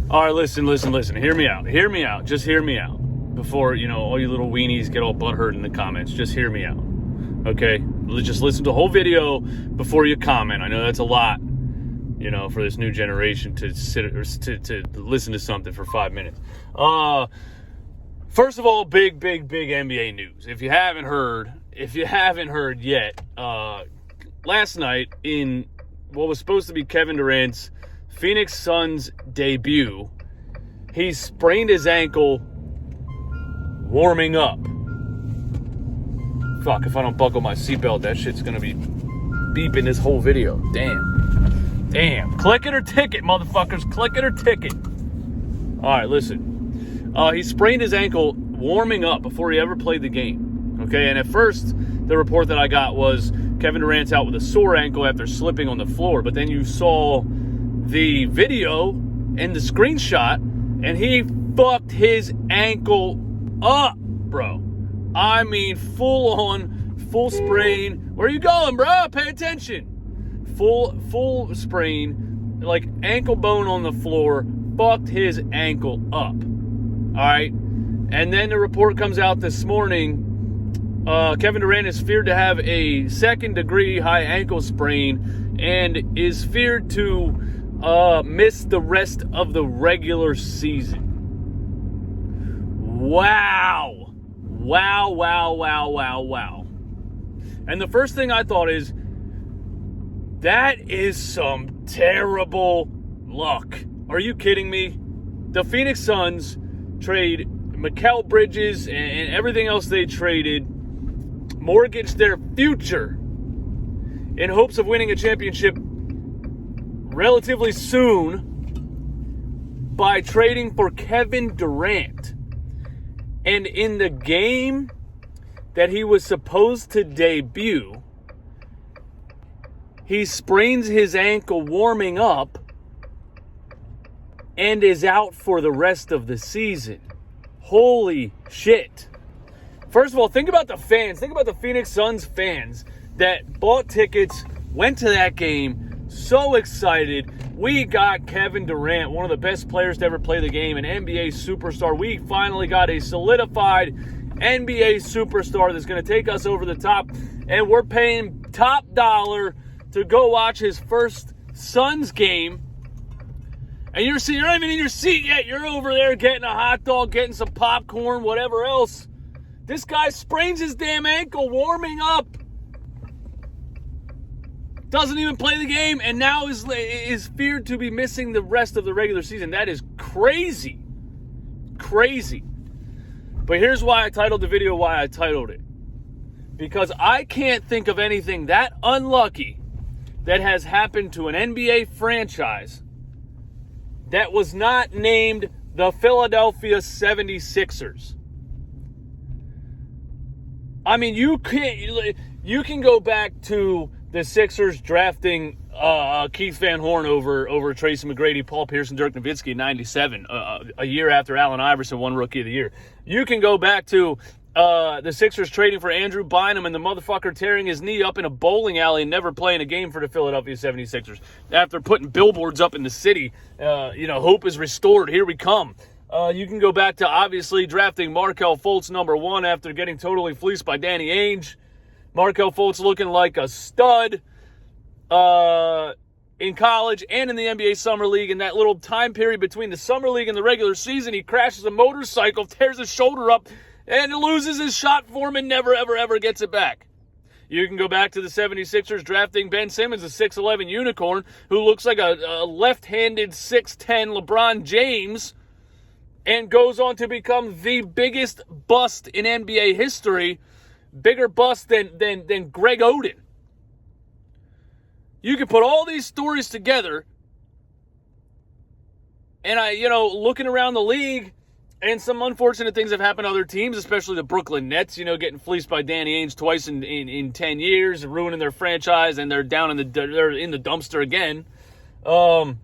All right, listen. Hear me out. Just hear me out. Before, all you little weenies get all butthurt in the comments. Just hear me out. Okay? Just listen to the whole video before you comment. I know that's a lot, for this new generation to sit or to listen to something for 5 minutes. First of all, big NBA news. If you haven't heard yet, last night in what was supposed to be Kevin Durant's Phoenix Suns debut, he sprained his ankle warming up. Fuck, if I don't buckle my seatbelt, that shit's gonna be beeping this whole video. Damn. Click it or ticket, motherfuckers. Click it or ticket. All right, listen. He sprained his ankle warming up before he ever played the game. Okay, and at first, the report that I got was Kevin Durant's out with a sore ankle after slipping on the floor. But then you saw the video and the screenshot, and he fucked his ankle up, bro. I mean, full sprain. Where are you going, bro? Pay attention. Full sprain, like ankle bone on the floor, fucked his ankle up. All right. And then the report comes out this morning. Kevin Durant is feared to have a second-degree high ankle sprain and is feared to miss the rest of the regular season. Wow. And the first thing I thought is, that is some terrible luck. Are you kidding me? The Phoenix Suns trade Mikal Bridges and everything else they traded, mortgaged their future in hopes of winning a championship relatively soon by trading for Kevin Durant. And in the game that he was supposed to debut, he sprains his ankle warming up and is out for the rest of the season. Holy shit. First of all, think about the fans. Think about the Phoenix Suns fans that bought tickets, went to that game, so excited. We got Kevin Durant, one of the best players to ever play the game, an NBA superstar. We finally got a solidified NBA superstar that's going to take us over the top, and we're paying top dollar to go watch his first Suns game. And you're not even in your seat yet. You're over there getting a hot dog, getting some popcorn, whatever else. This guy sprains his damn ankle warming up. Doesn't even play the game, and now is feared to be missing the rest of the regular season. That is crazy. Crazy. But here's why I titled the video why I titled it. Because I can't think of anything that unlucky that has happened to an NBA franchise that was not named the Philadelphia 76ers. I mean, you can go back to the Sixers drafting Keith Van Horn over Tracy McGrady, Paul Pierce, and Dirk Nowitzki in 97, a year after Allen Iverson won Rookie of the Year. You can go back to the Sixers trading for Andrew Bynum and the motherfucker tearing his knee up in a bowling alley and never playing a game for the Philadelphia 76ers. After putting billboards up in the city, hope is restored, here we come. You can go back to, obviously, drafting Markelle Fultz #1 after getting totally fleeced by Danny Ainge. Markelle Fultz looking like a stud in college and in the NBA Summer League. In that little time period between the Summer League and the regular season, he crashes a motorcycle, tears his shoulder up, and loses his shot form and never, ever, ever gets it back. You can go back to the 76ers drafting Ben Simmons, a 6'11 unicorn, who looks like a left-handed 6'10 LeBron James, and goes on to become the biggest bust in NBA history, bigger bust than Greg Oden. You can put all these stories together, and looking around the league, and some unfortunate things have happened to other teams, especially the Brooklyn Nets, getting fleeced by Danny Ainge twice in 10 years, ruining their franchise, and they're they're in the dumpster again. But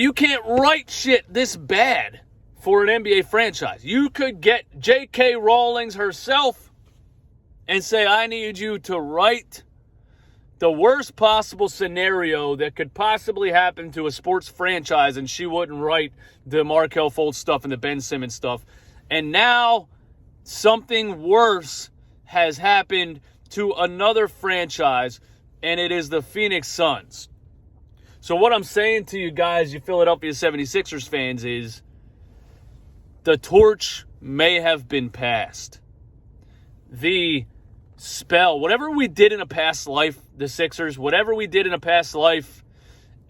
you can't write shit this bad for an NBA franchise. You could get J.K. Rowling herself and say, I need you to write the worst possible scenario that could possibly happen to a sports franchise, and she wouldn't write the Markelle Fultz stuff and the Ben Simmons stuff. And now something worse has happened to another franchise, and it is the Phoenix Suns. So what I'm saying to you guys, you Philadelphia 76ers fans, is the torch may have been passed. The spell, whatever we did in a past life, the Sixers, whatever we did in a past life,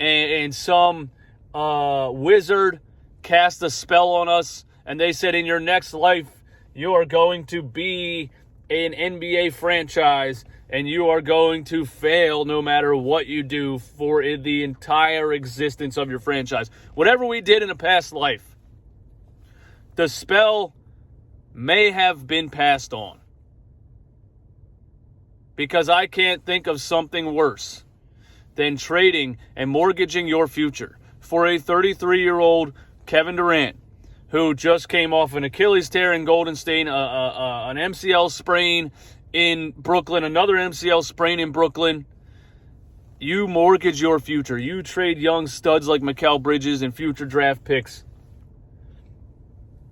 and some wizard cast a spell on us, and they said, in your next life, you are going to be an NBA franchise, and you are going to fail no matter what you do for the entire existence of your franchise. Whatever we did in a past life, the spell may have been passed on. Because I can't think of something worse than trading and mortgaging your future for a 33-year-old Kevin Durant, who just came off an Achilles tear in Golden State, an MCL sprain in Brooklyn, another MCL sprain in Brooklyn. You mortgage your future. You trade young studs like Mikal Bridges and future draft picks.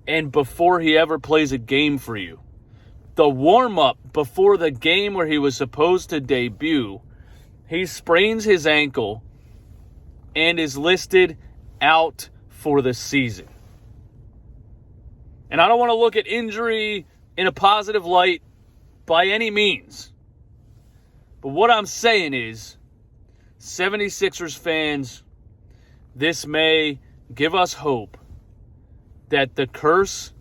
And before he ever plays a game for you, the warm-up before the game where he was supposed to debut, he sprains his ankle and is listed out for the season. And I don't want to look at injury in a positive light by any means. But what I'm saying is, 76ers fans, this may give us hope that the curse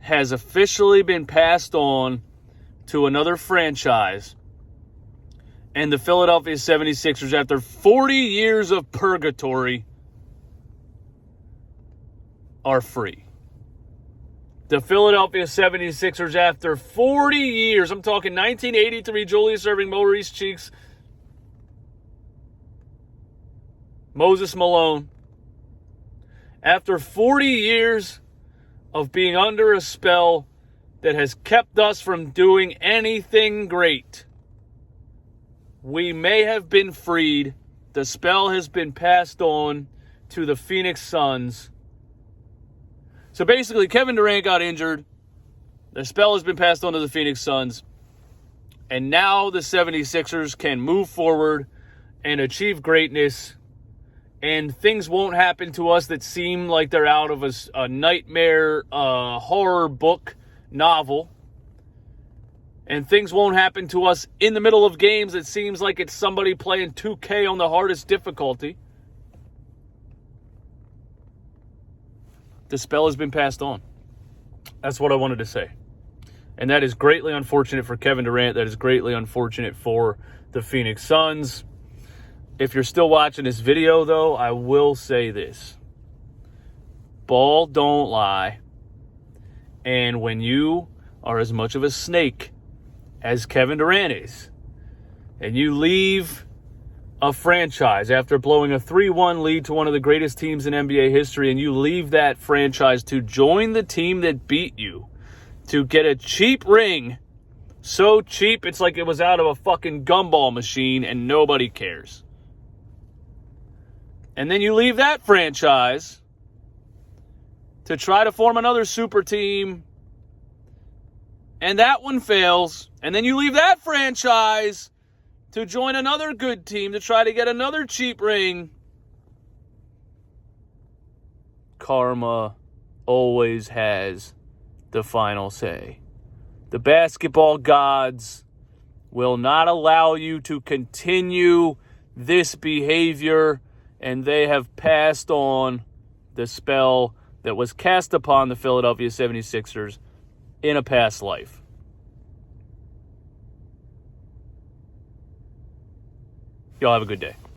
has officially been passed on to another franchise, and the Philadelphia 76ers, after 40 years of purgatory, are free. The Philadelphia 76ers, after 40 years, I'm talking 1983, Julius Erving, Maurice Cheeks, Moses Malone, after 40 years of being under a spell that has kept us from doing anything great, we may have been freed. The spell has been passed on to the Phoenix Suns. So basically, Kevin Durant got injured. The spell has been passed on to the Phoenix Suns. And now the 76ers can move forward and achieve greatness. And things won't happen to us that seem like they're out of a nightmare horror book novel. And things won't happen to us in the middle of games that seems like it's somebody playing 2K on the hardest difficulty. The spell has been passed on. That's what I wanted to say. And that is greatly unfortunate for Kevin Durant. That is greatly unfortunate for the Phoenix Suns. If you're still watching this video, though, I will say this. Ball don't lie. And when you are as much of a snake as Kevin Durant is, and you leave a franchise after blowing a 3-1 lead to one of the greatest teams in NBA history, and you leave that franchise to join the team that beat you, to get a cheap ring, so cheap it's like it was out of a fucking gumball machine and nobody cares. And then you leave that franchise to try to form another super team, and that one fails. And then you leave that franchise to join another good team to try to get another cheap ring. Karma always has the final say. The basketball gods will not allow you to continue this behavior, and they have passed on the spell that was cast upon the Philadelphia 76ers in a past life. Y'all have a good day.